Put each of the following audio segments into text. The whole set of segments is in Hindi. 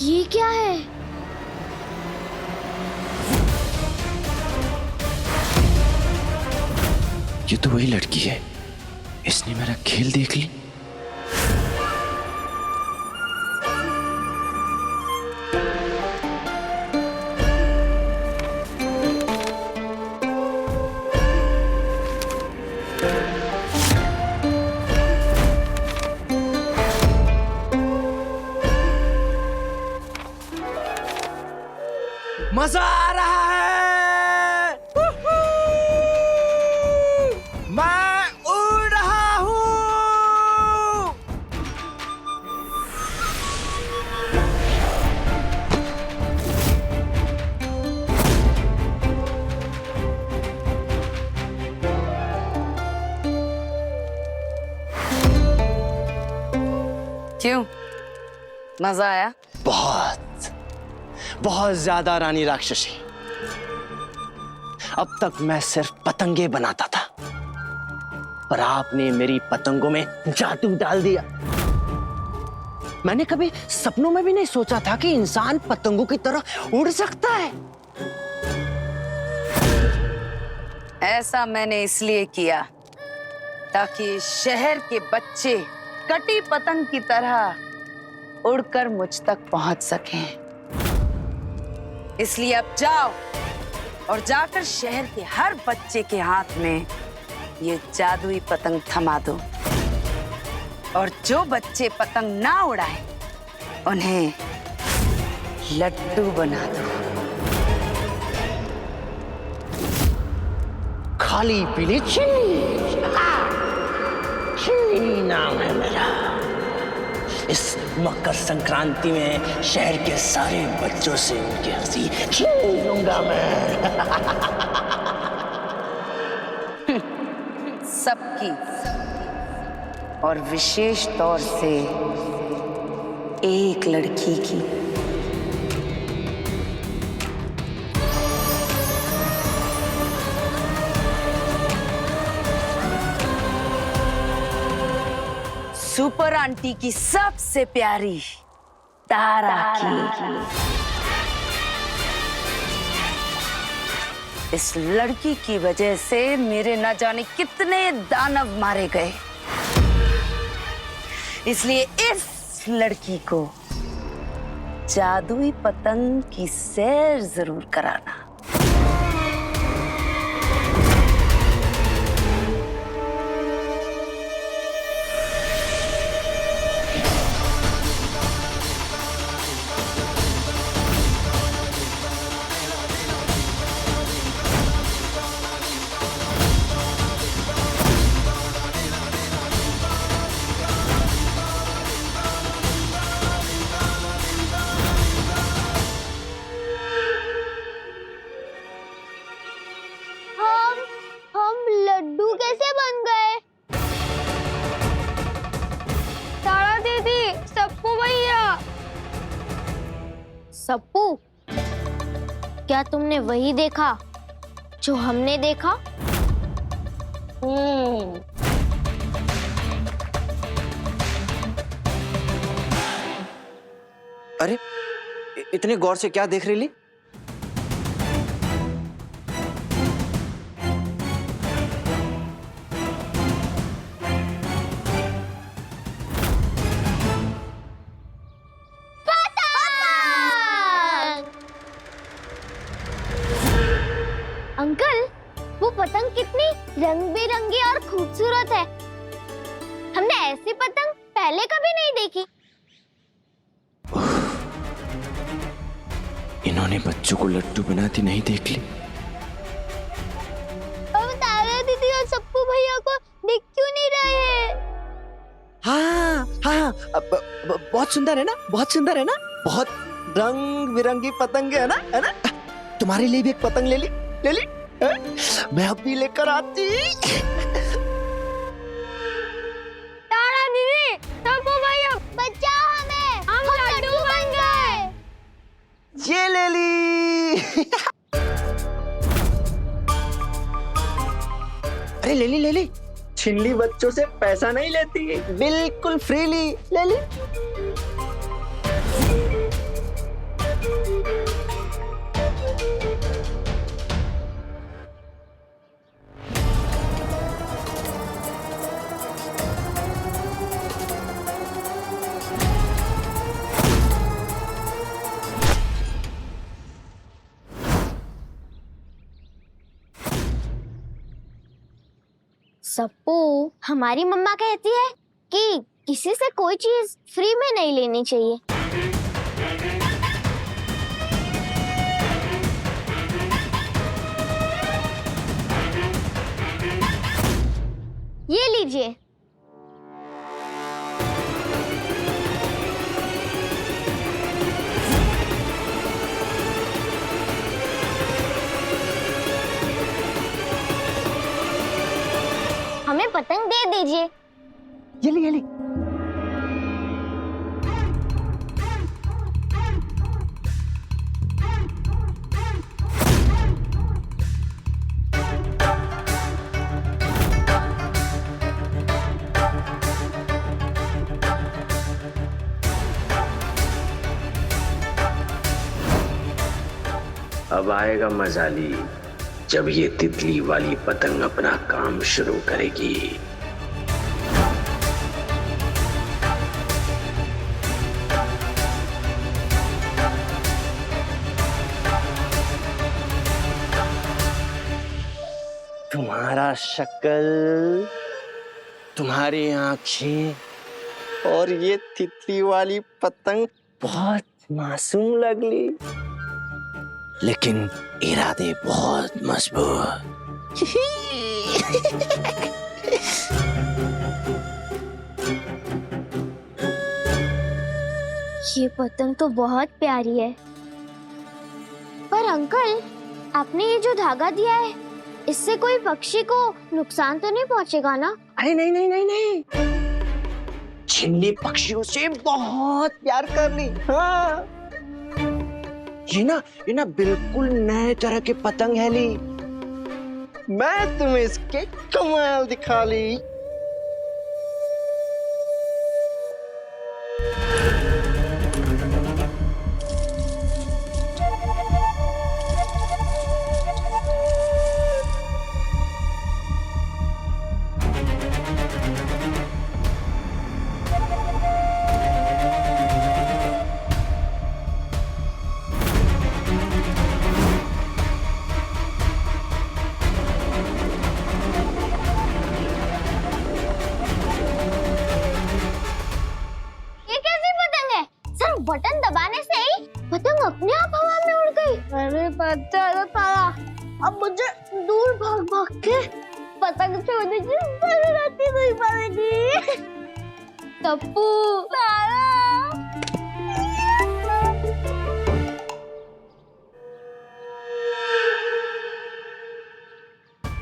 ये क्या है? ये तो वही लड़की है, इसने मेरा खेल देख ली। मजा आ रहा है। मैं उड़ रहा हूँ। क्यों, मजा आया? बहुत बहुत ज्यादा रानी राक्षसी। अब तक मैं सिर्फ पतंगे बनाता था, पर आपने मेरी पतंगों में जादू डाल दिया। मैंने कभी सपनों में भी नहीं सोचा था कि इंसान पतंगों की तरह उड़ सकता है। ऐसा मैंने इसलिए किया ताकि शहर के बच्चे कटी पतंग की तरह उड़कर मुझ तक पहुंच सकें। इसलिए अब जाओ और जाकर शहर के हर बच्चे के हाथ में ये जादुई पतंग थमा दो, और जो बच्चे पतंग ना उड़ाए उन्हें लड्डू बना दो। खाली पीली चिन्नी, चिन्नी नाम है मेरा। इस मकर संक्रांति में शहर के सारे बच्चों से उनकी हंसी छीन लूंगा मैं। सबकी, और विशेष तौर से एक लड़की की। सुपर आंटी की सबसे प्यारी तारा की। इस लड़की की वजह से मेरे न जाने कितने दानव मारे गए, इसलिए इस लड़की को जादुई पतंग की सैर जरूर कराना। हम लड्डू कैसे बन गए? तारा दीदी, सप्पू भैया। सप्पू, क्या तुमने वही देखा जो हमने देखा? अरे इतने गौर से क्या देख रही ली? अंकल, वो पतंग कितनी रंग बिरंगी और खूबसूरत है। हमने ऐसी पतंग पहले कभी नहीं देखी। इन्होंने बच्चों को लड्डू बनाती नहीं देख ली। अब तारा दीदी और सप्पू भैया को दिख क्यों नहीं रहे? हाँ हाँ, बहुत सुंदर है ना, बहुत सुंदर है ना, बहुत रंग बिरंगी पतंग है ना। तुम्हारे लिए भी एक पतंग ले ली, ले ली। मैं अब भी लेकर आती। तारा दीदी, सप्पू भैया, बचाओ हमें, हम लड्डू बन गए। ये ले ली। अरे ले ली, ले ली। छिल्ली बच्चों से पैसा नहीं लेती, बिल्कुल फ्रीली ले ली। सप्पू, हमारी मम्मा कहती है कि किसी से कोई चीज फ्री में नहीं लेनी चाहिए। ये लीजिए। हमें पतंग दे दीजिए। ये ले, ये ले। अब आएगा मजाली जब ये तितली वाली पतंग अपना काम शुरू करेगी। तुम्हारा शक्ल, तुम्हारी आंखें और ये तितली वाली पतंग बहुत मासूम लगली, लेकिन इरादे बहुत मजबूत। ये पतंग तो बहुत प्यारी है, पर अंकल, आपने ये जो धागा दिया है, इससे कोई पक्षी को नुकसान तो नहीं पहुंचेगा ना? अरे नहीं नहीं नहीं नहीं, चिल्ली पक्षियों से बहुत प्यार कर ली। हाँ, ये ना बिल्कुल नए तरह के पतंग है ली। मैं तुम्हें इसके कमाल दिखा ली। बटन दबाने से ही पतंग अपने आप हवा में उड़ गई। अरे बच्चा तो तारा, अब मुझे दूर भाग भाग के पतंग छोड़ने की जरूरत ही नहीं पड़ेगी। टप्पू, तारा।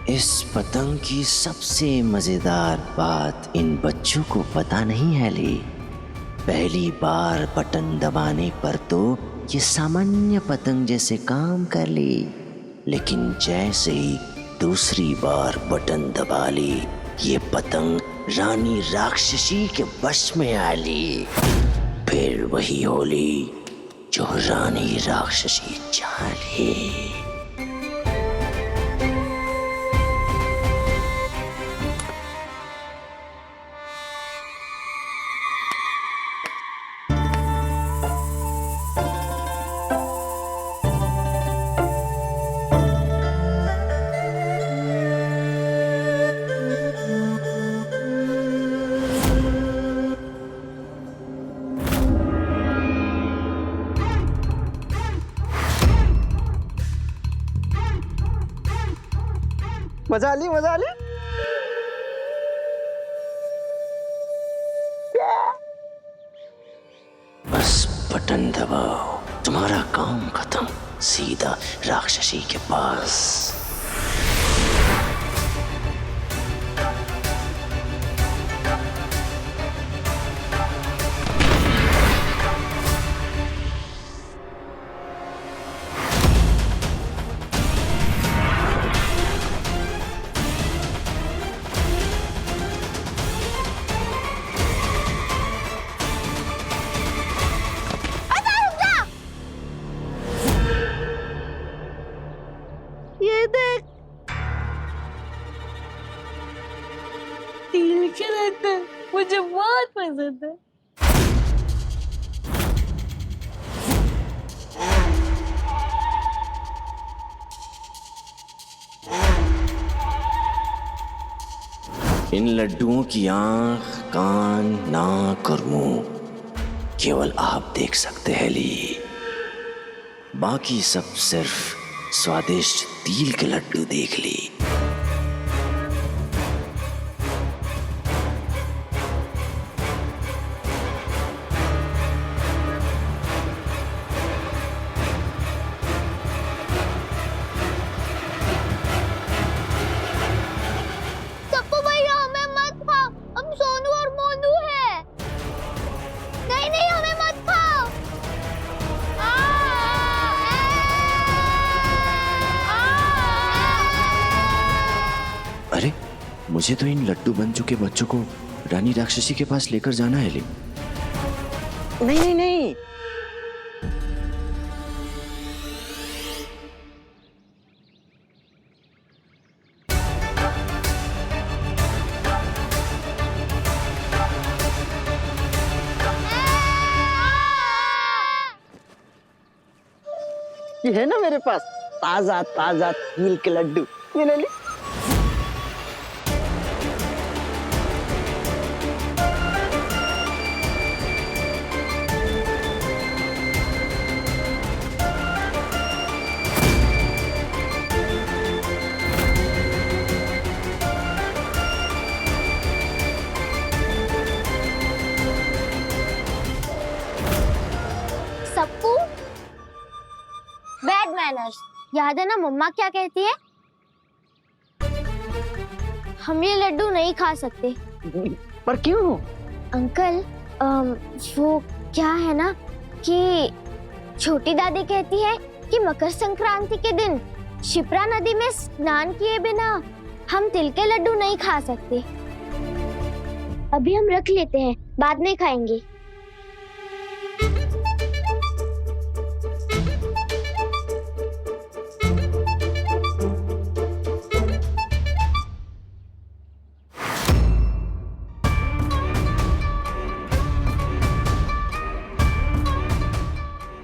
इस पतंग की सबसे मजेदार बात इन बच्चों को पता नहीं है ली। पहली बार बटन दबाने पर तो ये सामान्य पतंग जैसे काम कर ली, लेकिन जैसे ही दूसरी बार बटन दबा ली, ये पतंग रानी राक्षसी के वश में आ ली। फिर वही होली जो रानी राक्षसी चाहे। मजा ली, मजा ली। बस बटन दबाओ, तुम्हारा काम खत्म। सीधा राक्षसी के पास। ये देख, तिल के रहते मुझे बहुत पसंद है। इन लड्डुओं की आंख, कान, नाक और मुंह केवल आप देख सकते हैं ली। बाकी सब सिर्फ स्वादिष्ट तिल के लड्डू देख ली। सबको भैया हमें मत खाओ, हम सोनू और मोनू है। नहीं नहीं हमें मत खाओ। अरे मुझे तो इन लड्डू बन चुके बच्चों को रानी राक्षसी के पास लेकर जाना है ली। नहीं नहीं नहीं, ये है ना मेरे पास ताजा ताजा तिल के लड्डू, ये ले ली। सप्पू, बैड मैनर्स। याद है ना मम्मा क्या कहती है? हम ये लड्डू नहीं खा सकते। पर क्यों? अंकल वो क्या है ना कि छोटी दादी कहती है कि मकर संक्रांति के दिन शिप्रा नदी में स्नान किए बिना हम तिल के लड्डू नहीं खा सकते। अभी हम रख लेते हैं, बाद में खाएंगे।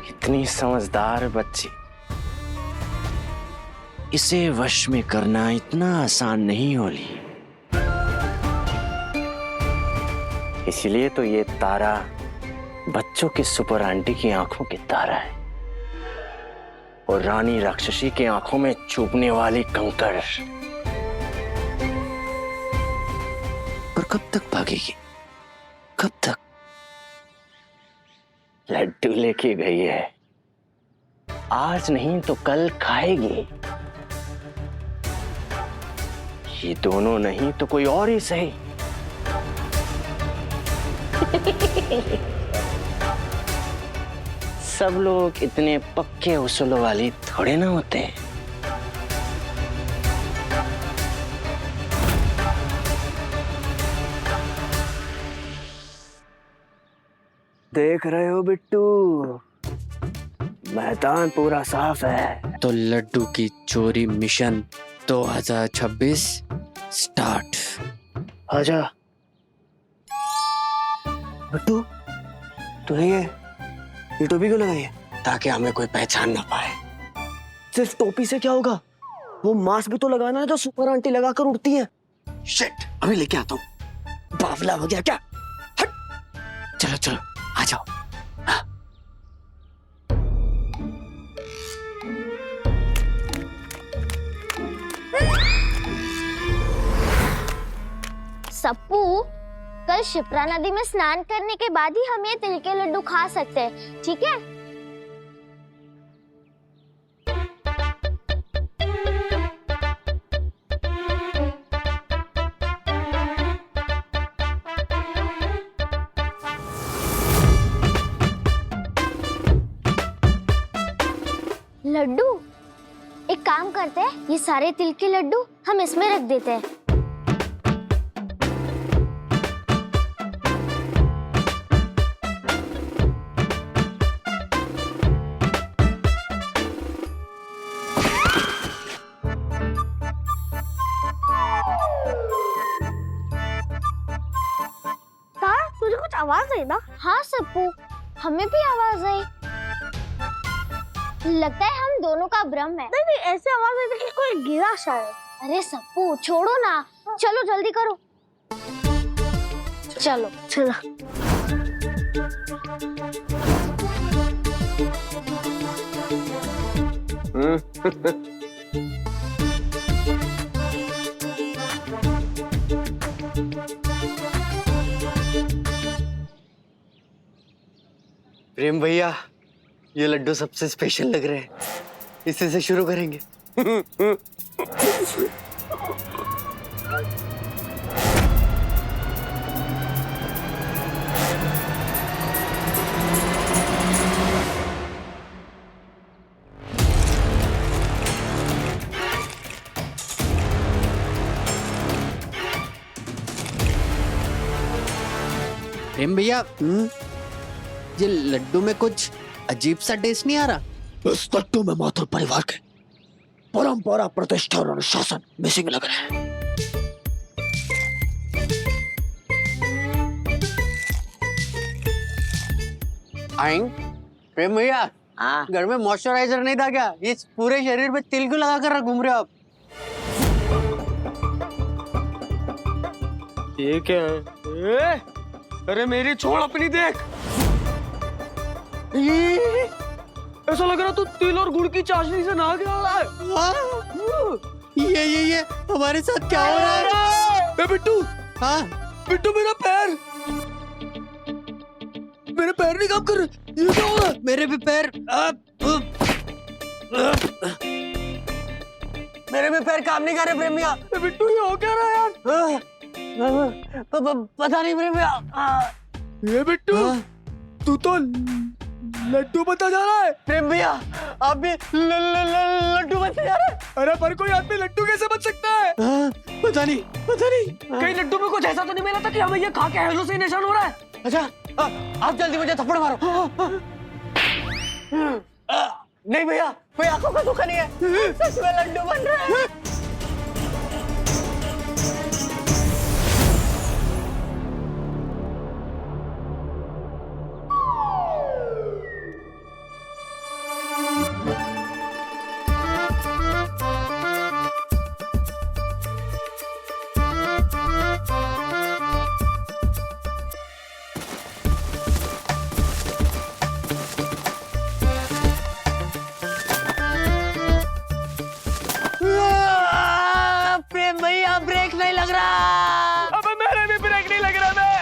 इतनी समझदार बच्ची, इसे वश में करना इतना आसान नहीं होली। इसलिए तो ये तारा बच्चों की सुपर आंटी की आंखों की तारा है और रानी राक्षसी की आंखों में चुभने वाली कंकड़। पर कब तक भागेगी? कब तक? लड्डू लेके गई है, आज नहीं तो कल खाएगी। ये दोनों नहीं तो कोई और ही सही। सब लोग इतने पक्के उसूलों वाली थोड़े ना होते हैं। देख रहे हो बिट्टू, मैदान पूरा साफ है। तो लड्डू की चोरी मिशन 2026 स्टार्ट। आजा बिट्टू, तूने ये टोपी क्यों लगाई है? ताकि हमें कोई पहचान ना पाए। सिर्फ टोपी से क्या होगा? वो मास्क भी तो लगाना है जो सुपर आंटी लगाकर उड़ती है। शिट, अभी लेके आता हूँ। बावला हो गया क्या? हट। चलो चलो आ जाओ। सप्पू, कल शिप्रा नदी में स्नान करने के बाद ही हम ये तिल के लड्डू खा सकते हैं, ठीक है? लड्डू, एक काम करते हैं, ये सारे तिल के लड्डू हम इसमें रख देते हैं। तुझे कुछ आवाज आई ना? हाँ सप्पू, हमें भी आवाज आई। लगता है हम दोनों का भ्रम है। नहीं नहीं, ऐसे आवाज आई थी कि कोई गिरा शायद। अरे सप्पू छोड़ो ना, चलो जल्दी करो। चलो चलो। प्रेम भैया, ये लड्डू सबसे स्पेशल लग रहे हैं, इसी से शुरू करेंगे। प्रेम भैया, ये लड्डू में कुछ अजीब सा टेस्ट नहीं आ रहा। इस लड्डू में माथुर परिवार के परंपरा, प्रतिष्ठा और अनुशासन मिसिंग लग रहा है। आएंग प्रेम भैया, हाँ, घर में मॉइस्चराइजर नहीं था क्या? ये पूरे शरीर पे तिल क्यों लगा कर घूम रहे हो आप? ये क्या है? अरे मेरी छोड़, अपनी देख। ऐसा लग रहा तू तिल और गुड़ की चाशनी से नहा गया है। ये हमारे साथ क्या हो रहा है? बिट्टू, हाँ बिट्टू मेरा पैर, मेरे पैर नहीं काम कर रहे। ये क्या हो रहा है? मेरे भी पैर, मेरे भी पैर काम नहीं कर रहे प्रेम भैया। बिट्टू ये हो क्या रहा है यार? पता नहीं प्रेम भैया। ये बिट्टू, तू तो लड्डू बनता जा रहा है। प्रेम भैया, आप भी लड्डू बनते जा रहे हैं। अरे पर कोई आदमी लड्डू कैसे बन सकता है? पता नहीं। कहीं लड्डू में कुछ ऐसा तो नहीं मिला था कि हमें ये खा के हेलुसिनेशन हो रहा है? अच्छा, आप जल्दी मुझे थप्पड़ मारो। नहीं भैया, कोई आंखों का धोखा नहीं है, सच में लड्डू बन रहे हैं। प्रेम भैया, ब्रेक नहीं लग रहा। अबे मेरे भी ब्रेक नहीं लग रहा मैं।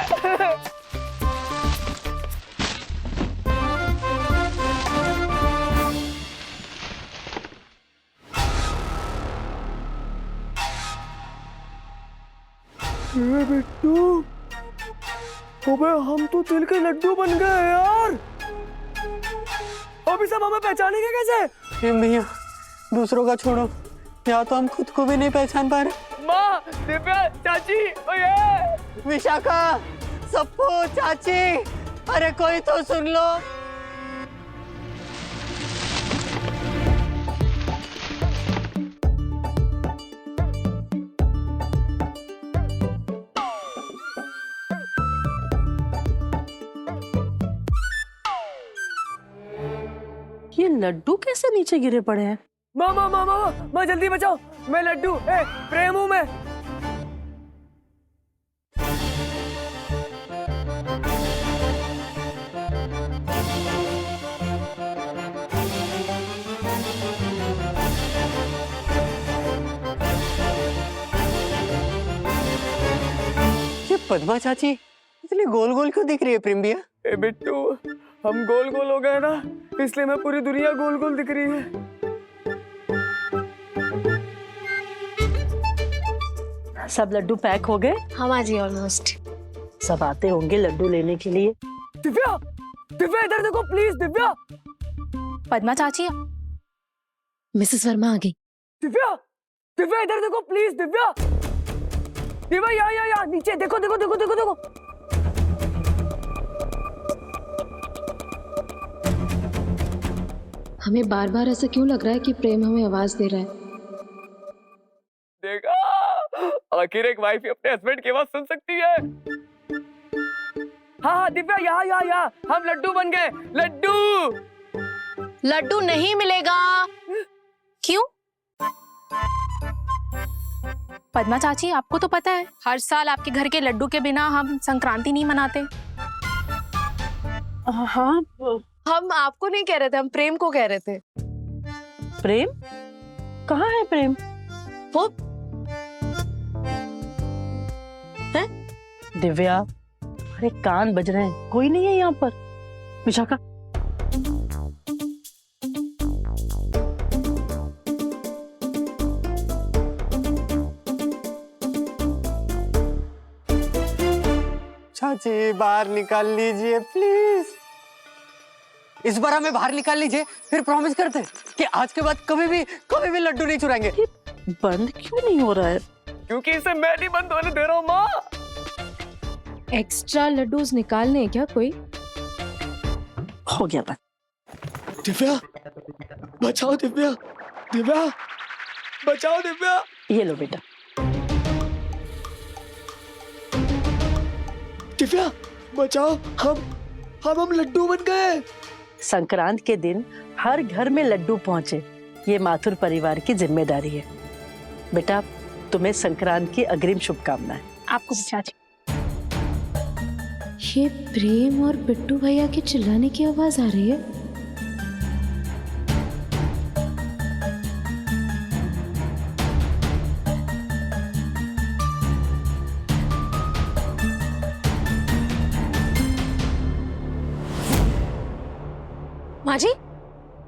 ये बिट्टू, अबे हम तो तिल के लड्डू बन गए यार। अभी सब हमें पहचानेंगे कैसे? प्रेम भैया, दूसरों का छोड़ो, या तो हम खुद को भी नहीं पहचान पा रहे। माँ, दिव्या, चाची, ओए! विशाखा, सप्पू, चाची, अरे कोई तो सुन लो। ये लड्डू कैसे नीचे गिरे पड़े हैं? माँ जल्दी बचाओ, मैं लड्डू, प्रेम हूँ मैं। ये पद्मा चाची इतनी गोल गोल क्यों दिख रही है प्रेम भैया? ए बिट्टू, हम गोल गोल हो गए ना, इसलिए मैं पूरी दुनिया गोल गोल दिख रही है। सब लड्डू पैक हो गए? हाँ जी, ऑलमोस्ट। सब आते होंगे लड्डू लेने के लिए। दिव्या, दिव्या इधर देखो प्लीज। दिव्या, पद्मा चाची, मिसेस वर्मा आ गई। दिव्या, दिव्या इधर देखो प्लीज। दिव्या, दिव्या यहाँ नीचे देखो देखो देखो देखो देखो। हमें बार बार ऐसा क्यों लग रहा है कि प्रेम हमें आवाज दे रहा है? देखा, आखिर एक वाइफ अपने हस्बैंड की आवाज सुन सकती है। हाँ दिव्या, यहाँ हम लड्डू बन गए। लड्डू नहीं मिलेगा। क्यों? पद्मा चाची, आपको तो पता है हर साल आपके घर के लड्डू के बिना हम संक्रांति नहीं मनाते। हाँ, हम आपको नहीं कह रहे थे, हम प्रेम को कह रहे थे। प्रेम? कहाँ है प्रेम? वो दिव्या, अरे कान बज रहे हैं, कोई नहीं है यहाँ पर। विशाखा, चाची बाहर निकाल लीजिए प्लीज। इस बार हमें बाहर निकाल लीजिए, फिर प्रॉमिस करते हैं कि आज के बाद कभी भी लड्डू नहीं चुराएंगे। बंद क्यों नहीं हो रहा है? क्योंकि इसे मैं नहीं बंद होने दे रहा हूँ माँ। एक्स्ट्रा लड्डूस निकालने हैं क्या कोई? हो गया बंद। दिव्या बचाओ, दिव्या दिव्या बचाओ, दिव्या। ये लो बेटा। दिव्या बचाओ, हम लड्डू बन गए। संक्रांत के दिन हर घर में लड्डू पहुंचे, ये माथुर परिवार की जिम्मेदारी है। बेटा, तुम्हें संक्रांत की अग्रिम शुभकामनाएं। आपको भी चाची। ये प्रेम और बिट्टू भैया के चिल्लाने की आवाज आ रही है। माँ जी,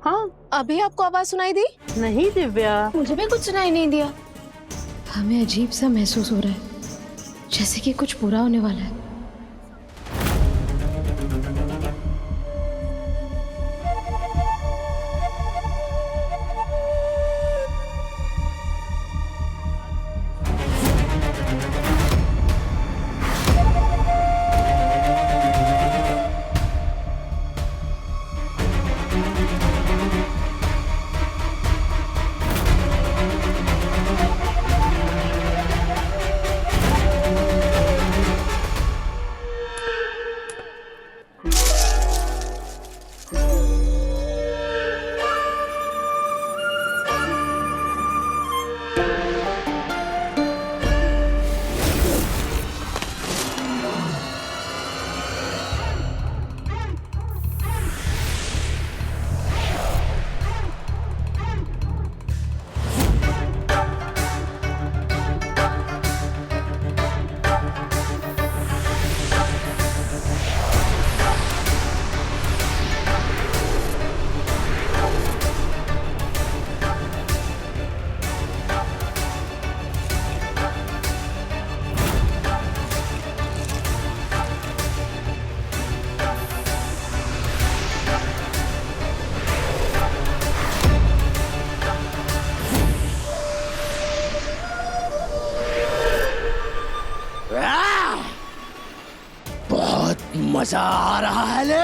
हाँ, अभी आपको आवाज सुनाई दी? नहीं दिव्या, मुझे भी कुछ सुनाई नहीं दिया। हमें अजीब सा महसूस हो रहा है, जैसे कि कुछ बुरा होने वाला है। मजा आ रहा है ले।